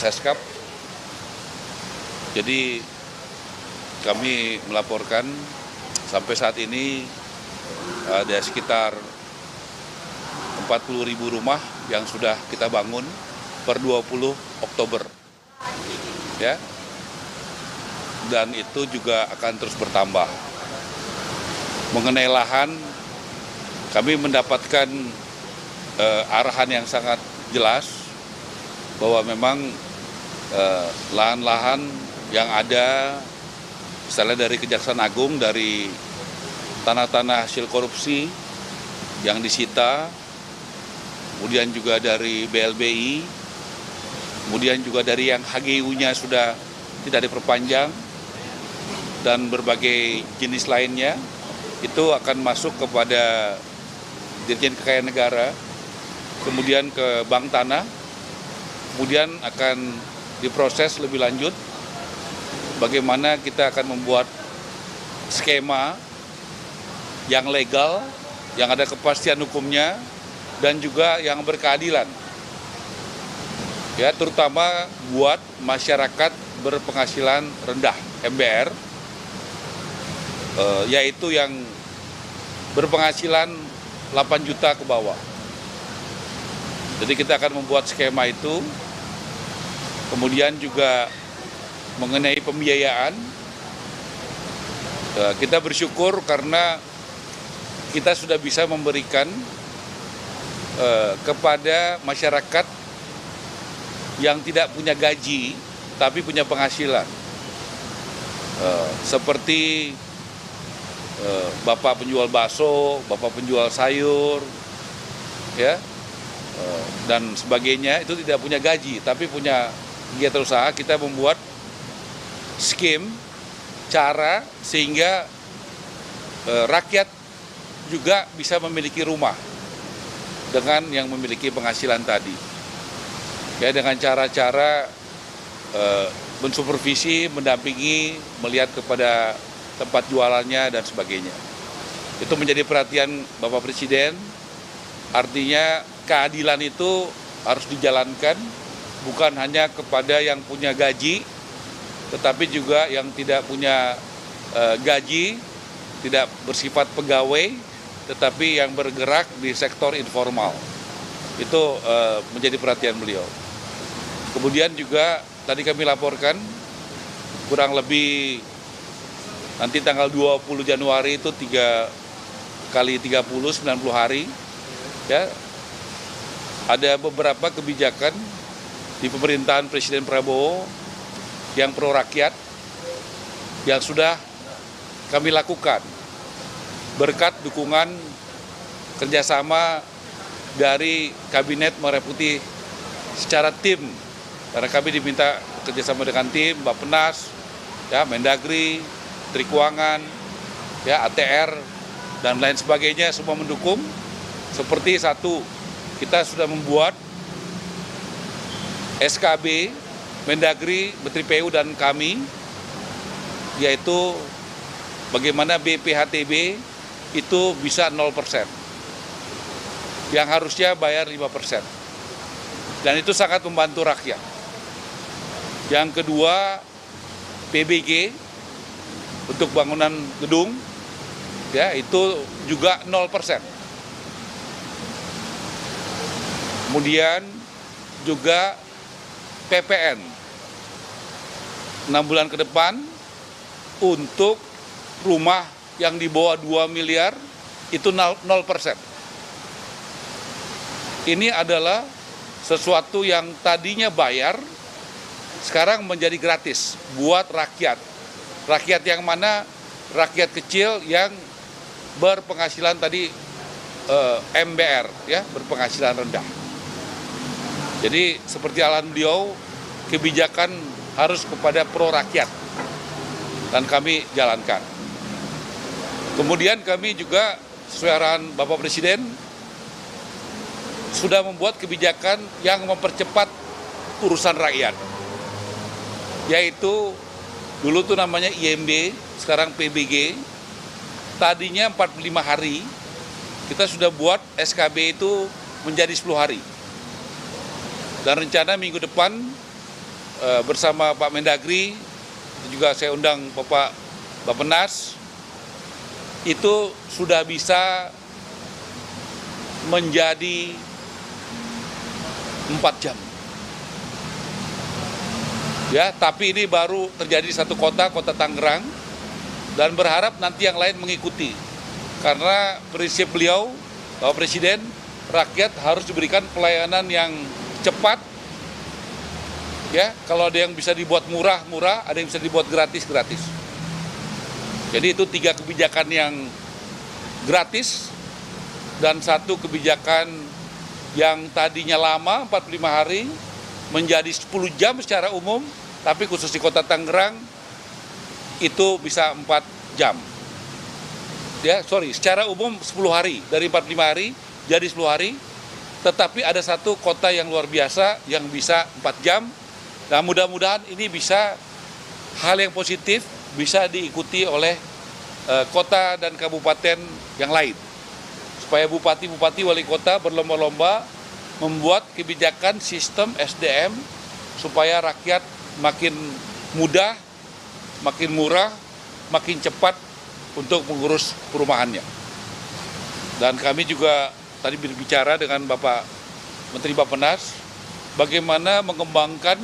Seskap. Jadi kami melaporkan sampai saat ini ada sekitar 40.000 rumah yang sudah kita bangun per 20 Oktober. Ya. Dan itu juga akan terus bertambah. Mengenai lahan, kami mendapatkan arahan yang sangat jelas bahwa memang lahan-lahan yang ada, misalnya dari Kejaksaan Agung, dari tanah-tanah hasil korupsi yang disita, kemudian juga dari BLBI, kemudian juga dari yang HGU-nya sudah tidak diperpanjang, dan berbagai jenis lainnya, itu akan masuk kepada Dirjen Kekayaan Negara, kemudian ke Bank Tanah, kemudian akan diproses lebih lanjut bagaimana kita akan membuat skema yang legal, yang ada kepastian hukumnya, dan juga yang berkeadilan. Ya, terutama buat masyarakat berpenghasilan rendah, MBR, yaitu yang berpenghasilan 8 juta ke bawah. Jadi kita akan membuat skema itu, kemudian juga mengenai pembiayaan, kita bersyukur karena kita sudah bisa memberikan kepada masyarakat yang tidak punya gaji, tapi punya penghasilan. Seperti bapak penjual bakso, bapak penjual sayur, ya, dan sebagainya, itu tidak punya gaji, tapi punya kegiatan usaha. Kita membuat skim, cara sehingga rakyat juga bisa memiliki rumah dengan yang memiliki penghasilan tadi. Ya, dengan cara-cara mensupervisi, mendampingi, melihat kepada tempat jualannya dan sebagainya. Itu menjadi perhatian Bapak Presiden. Artinya keadilan itu harus dijalankan bukan hanya kepada yang punya gaji, tetapi juga yang tidak punya gaji, tidak bersifat pegawai, tetapi yang bergerak di sektor informal. Itu menjadi perhatian beliau. Kemudian juga tadi kami laporkan kurang lebih nanti tanggal 20 Januari itu 3 kali 30, 90 hari. Ya, ada beberapa kebijakan di pemerintahan Presiden Prabowo yang pro rakyat yang sudah kami lakukan berkat dukungan kerjasama dari Kabinet Merah Putih secara tim, karena kami diminta kerjasama dengan tim Bappenas, ya, Mendagri, Menteri Keuangan, ya, ATR, dan lain sebagainya, semua mendukung. Seperti satu, kita sudah membuat SKB, Mendagri, Menteri PU, dan kami, yaitu bagaimana BPHTB itu bisa 0%, yang harusnya bayar 5%. Dan itu sangat membantu rakyat. Yang kedua, PBG, untuk bangunan gedung, ya, itu juga 0%. Kemudian juga PPN 6 bulan ke depan untuk rumah yang di bawah 2 miliar itu 0%. Ini adalah sesuatu yang tadinya bayar, sekarang menjadi gratis buat rakyat. Rakyat yang mana? Rakyat kecil yang berpenghasilan tadi MBR, ya, berpenghasilan rendah. Jadi seperti arahan beliau, kebijakan harus kepada pro rakyat, dan kami jalankan. Kemudian kami juga sesuai arahan Bapak Presiden sudah membuat kebijakan yang mempercepat urusan rakyat, yaitu dulu tuh namanya IMB, sekarang PBG. Tadinya 45 hari, kita sudah buat SKB itu menjadi 10 hari. Dan rencana minggu depan bersama Pak Mendagri, juga saya undang Bapak Bappenas, itu sudah bisa menjadi 4 jam. Ya, tapi ini baru terjadi di satu kota, Kota Tangerang, dan berharap nanti yang lain mengikuti. Karena prinsip beliau, Bapak Presiden, rakyat harus diberikan pelayanan yang cepat. Ya, kalau ada yang bisa dibuat murah, ada yang bisa dibuat gratis. Jadi itu 3 kebijakan yang gratis dan 1 kebijakan yang tadinya lama 45 hari menjadi 10 jam secara umum, tapi khusus di Kota Tangerang itu bisa 4 jam. Ya, secara umum 10 hari, dari 45 hari jadi 10 hari, tetapi ada 1 kota yang luar biasa yang bisa 4 jam. Nah, mudah-mudahan ini bisa hal yang positif bisa diikuti oleh kota dan kabupaten yang lain. Supaya bupati-bupati, wali kota berlomba-lomba membuat kebijakan sistem SDM supaya rakyat makin mudah, makin murah, makin cepat untuk mengurus perumahannya. Dan kami juga tadi berbicara dengan Bapak Menteri Bappenas, bagaimana mengembangkan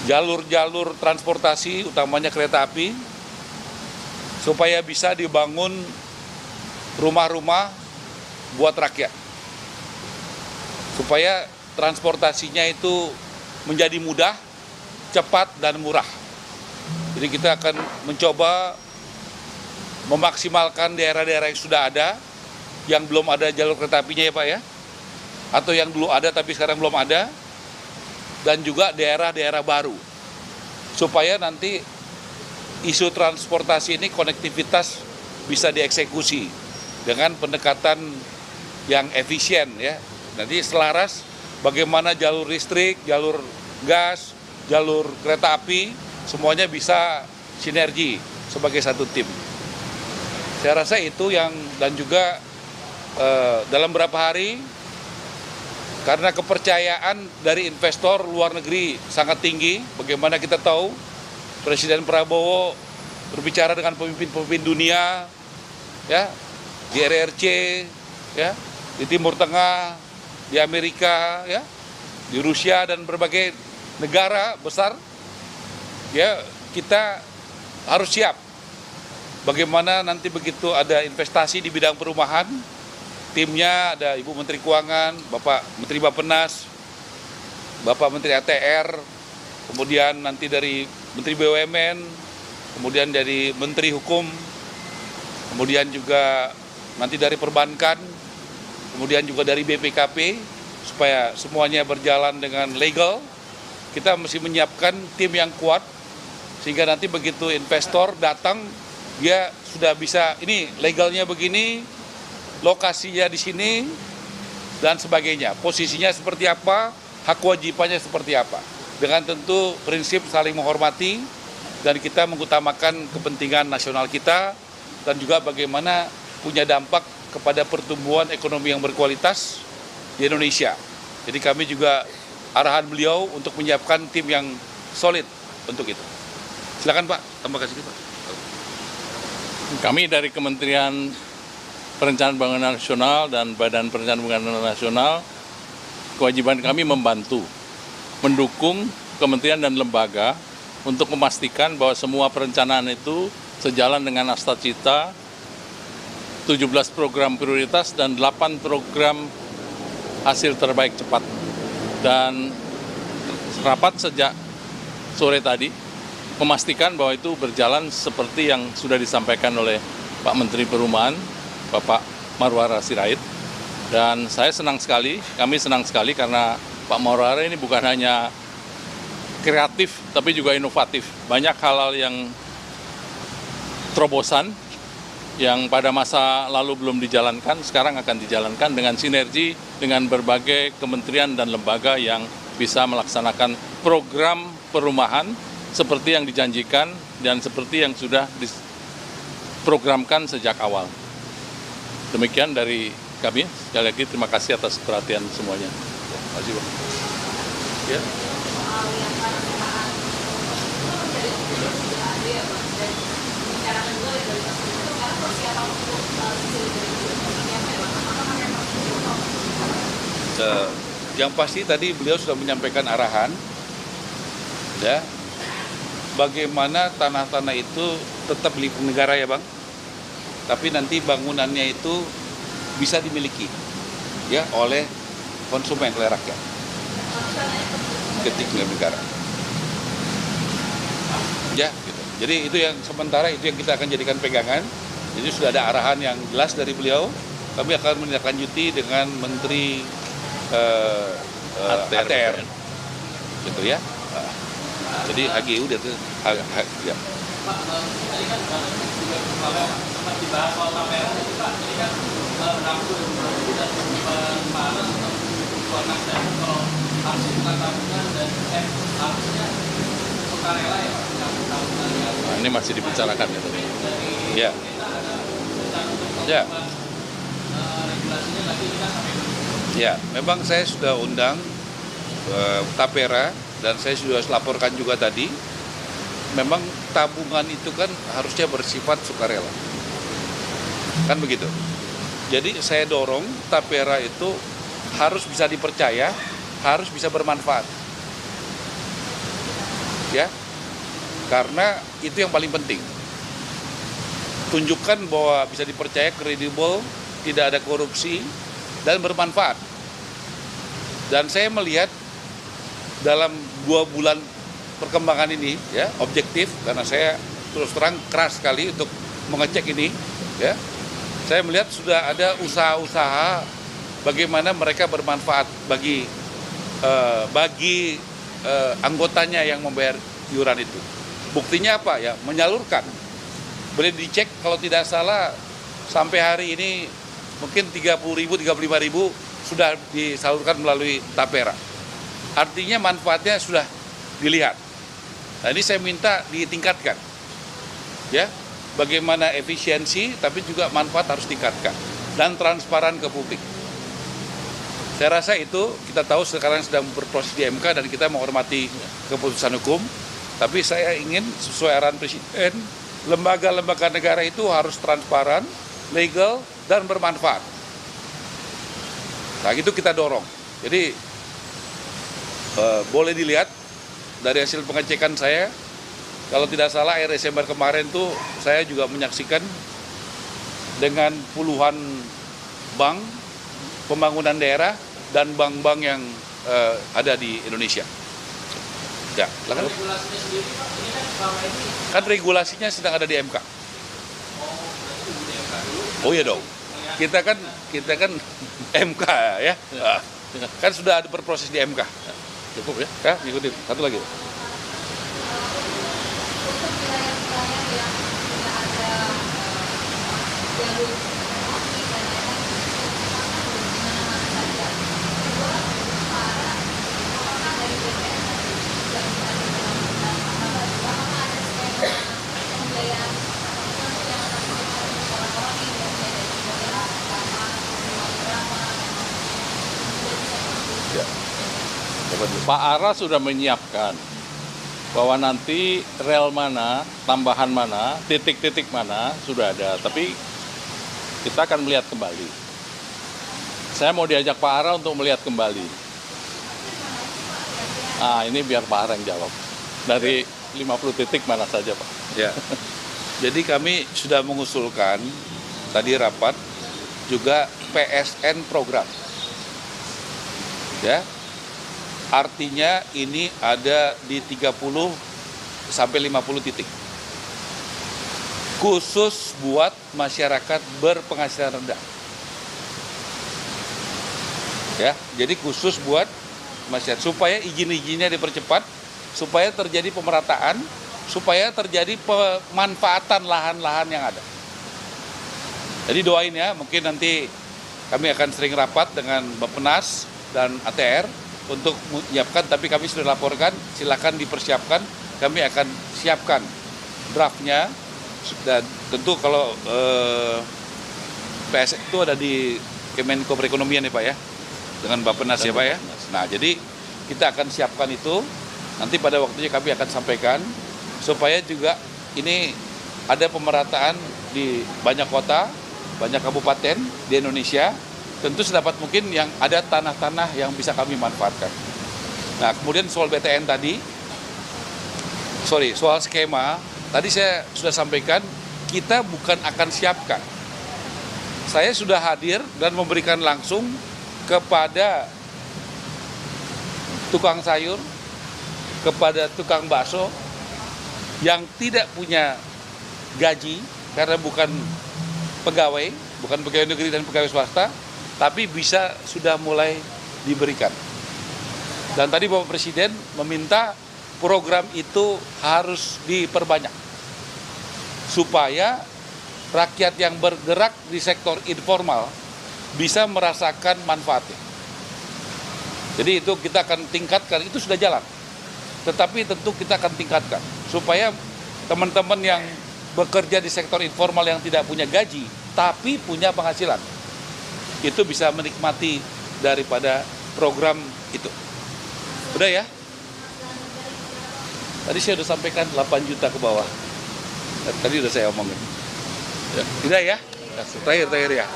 jalur-jalur transportasi, utamanya kereta api, supaya bisa dibangun rumah-rumah buat rakyat. Supaya transportasinya itu menjadi mudah, cepat, dan murah. Jadi kita akan mencoba memaksimalkan daerah-daerah yang sudah ada, yang belum ada jalur kereta apinya ya Pak ya, atau yang dulu ada tapi sekarang belum ada, dan juga daerah-daerah baru. Supaya nanti isu transportasi ini, konektivitas bisa dieksekusi dengan pendekatan yang efisien ya. Nanti selaras bagaimana jalur listrik, jalur gas, jalur kereta api, semuanya bisa sinergi sebagai satu tim. Saya rasa itu yang, dan juga dalam beberapa hari, karena kepercayaan dari investor luar negeri sangat tinggi, bagaimana kita tahu Presiden Prabowo berbicara dengan pemimpin-pemimpin dunia, ya, di RRC, ya, di Timur Tengah, di Amerika, ya, di Rusia dan berbagai negara besar, ya, kita harus siap. Bagaimana nanti begitu ada investasi di bidang perumahan, timnya ada Ibu Menteri Keuangan, Bapak Menteri Bappenas, Bapak Menteri ATR, kemudian nanti dari Menteri BUMN, kemudian dari Menteri Hukum, kemudian juga nanti dari perbankan, kemudian juga dari BPKP, supaya semuanya berjalan dengan legal. Kita mesti menyiapkan tim yang kuat, sehingga nanti begitu investor datang, dia sudah bisa, ini legalnya begini, lokasinya di sini, dan sebagainya. Posisinya seperti apa, hak kewajibannya seperti apa. Dengan tentu prinsip saling menghormati, dan kita mengutamakan kepentingan nasional kita, dan juga bagaimana punya dampak kepada pertumbuhan ekonomi yang berkualitas di Indonesia. Jadi kami juga arahan beliau untuk menyiapkan tim yang solid untuk itu. Silakan Pak, tambah kasih Pak. Kami dari Kementerian Perencanaan Pembangunan Nasional dan Badan Perencanaan Pembangunan Nasional, kewajiban kami membantu, mendukung kementerian dan lembaga untuk memastikan bahwa semua perencanaan itu sejalan dengan Asta Cita, 17 program prioritas dan 8 program hasil terbaik cepat. Dan rapat sejak sore tadi memastikan bahwa itu berjalan seperti yang sudah disampaikan oleh Pak Menteri Perumahan, Bapak Marwara Sirait. Dan saya senang sekali, kami senang sekali karena Pak Marwara ini bukan hanya kreatif, tapi juga inovatif. Banyak hal-hal yang terobosan yang pada masa lalu belum dijalankan, sekarang akan dijalankan dengan sinergi dengan berbagai kementerian dan lembaga yang bisa melaksanakan program perumahan seperti yang dijanjikan dan seperti yang sudah diprogramkan sejak awal. Demikian dari kami. Sekali lagi terima kasih atas perhatian semuanya. Terima kasih Pak. Ya. Yang pasti tadi beliau sudah menyampaikan arahan, ya, bagaimana tanah-tanah itu tetap milik negara ya Bang, tapi nanti bangunannya itu bisa dimiliki ya oleh konsumen, oleh rakyat, ketik milik negara. Ya, gitu. Jadi itu yang sementara itu yang kita akan jadikan pegangan. Jadi sudah ada arahan yang jelas dari beliau. Kami akan menindaklanjuti dengan Menteri ATR, gitu ya. Jadi HGU dia tuh, ya. Pak, tadi kan juga sempat dibahas soal tapera, jadi Pak, ini kan menabung dan Panas untuk Komnas dan kalau harus bukan tabungan dan harusnya sukarela ya Pak, tabungan yang Ini masih dibicarakan itu. Ya. Ya. Regulasinya lagi kita sampai Ya, memang saya sudah undang Tapera dan saya sudah laporkan juga tadi. Memang tabungan itu kan harusnya bersifat sukarela, kan begitu. Jadi saya dorong Tapera itu harus bisa dipercaya, harus bisa bermanfaat, ya, karena itu yang paling penting. Tunjukkan bahwa bisa dipercaya, kredibel, tidak ada korupsi, dan bermanfaat. Dan saya melihat dalam 2 bulan perkembangan ini, ya, objektif, karena saya terus terang keras sekali untuk mengecek ini, ya. Saya melihat sudah ada usaha-usaha bagaimana mereka bermanfaat bagi anggotanya yang membayar iuran itu. Buktinya apa ya? Menyalurkan. Boleh dicek kalau tidak salah sampai hari ini mungkin 30.000, 35.000 sudah disalurkan melalui Tapera. Artinya manfaatnya sudah dilihat. Nah, ini saya minta ditingkatkan, ya, bagaimana efisiensi, tapi juga manfaat harus tingkatkan dan transparan ke publik. Saya rasa itu kita tahu sekarang sedang berproses di MK dan kita menghormati keputusan hukum, tapi saya ingin sesuai arahan Presiden, lembaga-lembaga negara itu harus transparan, legal, dan bermanfaat. Nah, itu kita dorong. Jadi boleh dilihat dari hasil pengecekan saya, kalau tidak salah akhir Desember kemarin tuh saya juga menyaksikan dengan puluhan bank pembangunan daerah dan bank-bank yang ada di Indonesia. Ya, silakan. regulasinya sendiri Pak, ini kan selama ini Kan regulasinya sedang ada di MK. Oh iya dong. Kita kan MK ya. Nah, kan sudah ada berproses di MK. Cukup ya? Ya, ikutin. Satu lagi. Ya. Coba dulu. Pak Ara sudah menyiapkan bahwa nanti rel mana, tambahan mana, titik-titik mana sudah ada. Tapi kita akan melihat kembali. Saya mau diajak Pak Ara untuk melihat kembali. Ah, ini biar Pak Ara yang jawab. Dari 50 titik mana saja, Pak? Ya. Jadi kami sudah mengusulkan tadi rapat juga PSN program. Ya. Artinya ini ada di 30 sampai 50 titik. Khusus buat masyarakat berpenghasilan rendah. Ya, jadi khusus buat masyarakat supaya izin-izinnya dipercepat, supaya terjadi pemerataan, supaya terjadi pemanfaatan lahan-lahan yang ada. Jadi doain ya, mungkin nanti kami akan sering rapat dengan Bappenas dan ATR untuk menyiapkan, tapi kami sudah laporkan, silakan dipersiapkan, kami akan siapkan draftnya, dan tentu kalau PS itu ada di Kemenko Perekonomian ya Pak ya, dengan Bappenas ya Pak ya. Nah jadi kita akan siapkan itu Nanti pada waktunya kami akan sampaikan supaya juga ini ada pemerataan di banyak kota, banyak kabupaten di Indonesia. Tentu sedapat mungkin yang ada tanah-tanah yang bisa kami manfaatkan. Nah, kemudian soal BTN tadi, soal skema, tadi saya sudah sampaikan, kita bukan akan siapkan. Saya sudah hadir dan memberikan langsung kepada tukang sayur, kepada tukang bakso yang tidak punya gaji karena bukan pegawai negeri dan pegawai swasta, tapi bisa sudah mulai diberikan. Dan tadi Bapak Presiden meminta program itu harus diperbanyak supaya rakyat yang bergerak di sektor informal bisa merasakan manfaatnya. Jadi itu kita akan tingkatkan, itu sudah jalan. Tetapi tentu kita akan tingkatkan supaya teman-teman yang bekerja di sektor informal yang tidak punya gaji tapi punya penghasilan itu bisa menikmati daripada program itu. Udah ya? Tadi saya sudah sampaikan 8 juta ke bawah. Tadi sudah saya omongin. Ya. Udah ya? Terakhir ya.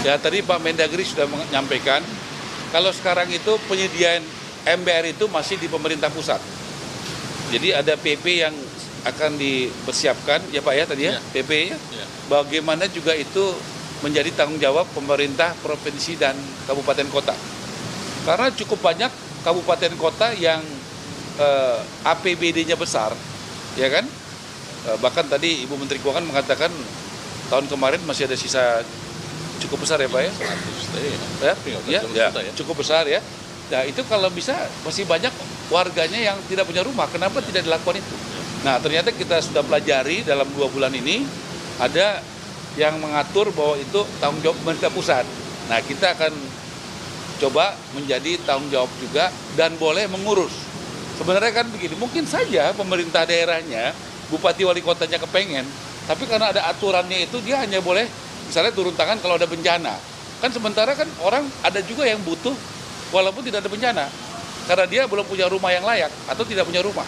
Ya, tadi Pak Mendagri sudah menyampaikan kalau sekarang itu penyediaan MBR itu masih di pemerintah pusat. Jadi ada PP yang akan dipersiapkan, ya Pak ya tadi ya, PP ya. Bagaimana juga itu menjadi tanggung jawab pemerintah provinsi dan kabupaten kota. Karena cukup banyak kabupaten kota yang APBD-nya besar, ya kan? Bahkan tadi Ibu Menteri Keuangan mengatakan tahun kemarin masih ada sisa cukup besar ya Pak ya? 100 ya, cukup besar ya. Nah itu kalau bisa masih banyak warganya yang tidak punya rumah, kenapa tidak dilakukan itu? Nah ternyata kita sudah pelajari dalam 2 bulan ini ada yang mengatur bahwa itu tanggung jawab pemerintah pusat. Nah kita akan coba menjadi tanggung jawab juga dan boleh mengurus. Sebenarnya kan begini, mungkin saja pemerintah daerahnya, bupati wali kotanya kepengen, tapi karena ada aturannya itu dia hanya boleh misalnya turun tangan kalau ada bencana. Kan sementara kan orang ada juga yang butuh walaupun tidak ada bencana. Karena dia belum punya rumah yang layak atau tidak punya rumah.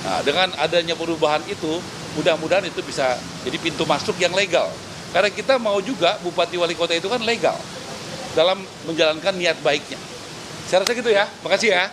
Nah, dengan adanya perubahan itu, mudah-mudahan itu bisa jadi pintu masuk yang legal. Karena kita mau juga bupati wali kota itu kan legal dalam menjalankan niat baiknya. Saya rasa gitu ya. Makasih ya.